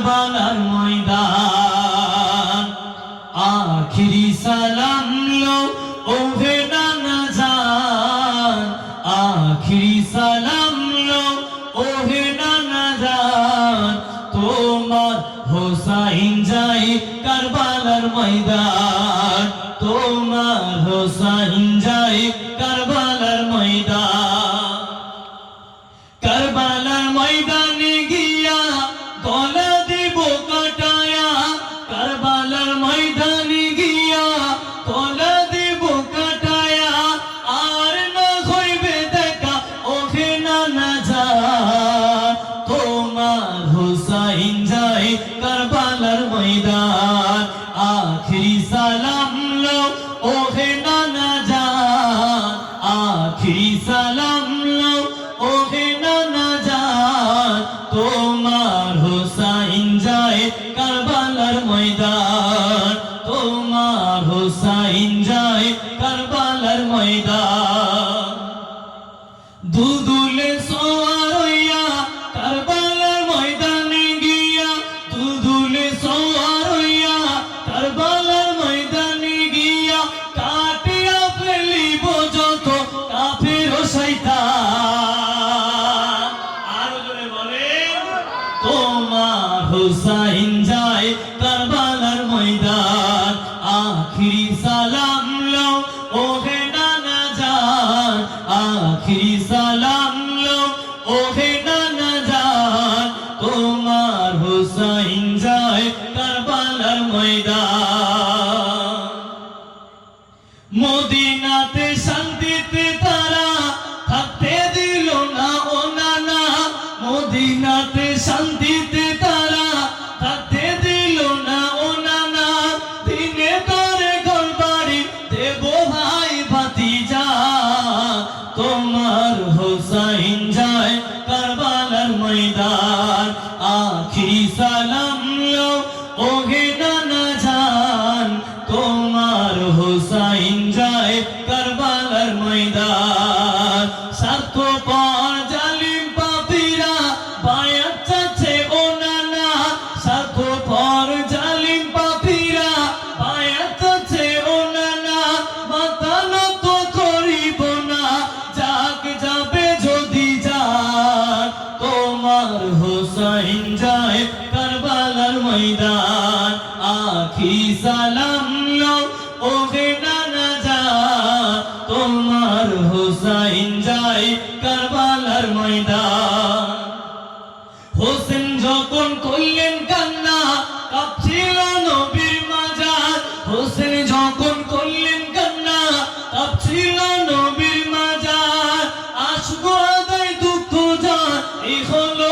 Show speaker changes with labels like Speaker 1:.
Speaker 1: কারবালার ময়দান আখিরি সালাম লো ওহে নানা জান আখিরি সালাম লো ওহে নানা জান তোমার হোসাইন যাই কারবালার ময়দান তোমার হোসাইন যাই কারবালার ময়দান কারবালার ময়দানে গিয়া গলা দিব কাটায়া কারবালার ময়দানে গিয়া গলা দিব কাটায়া আর না হইবে দেখা ওহে নানা জান তোমার হোসাইন যাই কারবালার ময়দান আখিরি সালাম লো ওহে নানা জান আখিরি সালাম লো ওহে নানা জান তোমার হোসাইন যায় কারবালার ময়দান তোমার হোসাইন যায় কারবালার ময়দান দুলদুলে সওয়ার হইয়া কারবালার ময়দানে গিয়া দুলদুলে সওয়ার হইয়া কারবালার ময়দানে গিয়া কাটিয়া ফেলিব যত কাফের ও শয়তান আর জোরে বলেন তোমার হোসাইন যায় কারবালার ময়দান আখিরি সালাম লো ওহে নানা জান আখিরি সালাম লো ওহে নানা জান তোমার হোসাইন যায় কারবালার ময়দান মদিনাতে শান্তিতে তারা থাকতে দিল না ও নানা মদিনাতে শান্তিতে তারা থাকতে দিল না ও নানা দিনে তারে ঘর বাড়ি দেব ভাই ভাতিজা তোমার হোসাইন যায় কারবালার ময়দান আখিরি সালাম লো ওহে নানা জান তোমার হোসাইন যায় কারবালার ময়দান স্বার্থপর জালিম পাপীরা বায়াত চাচ্ছে ও নানা স্বার্থপর জালিম পাপীরা বায়াত চাচ্ছে ও নানা মাথা নত করিব না যাক যাবে যদি যাক তোমার হোসাইন যায় কারবালার ময়দান আখিরি সালাম লো ওহে নানা জান তোমার হোসাইন যায় কারবালার ময়দান হোসেন যখন করলেন কান্না কাঁপছিল নবীর মাজার হোসেন যখন করলেন কান্না কাঁপছিল নবীর মাজার আসবো আদায় দুঃখ যান এই হলো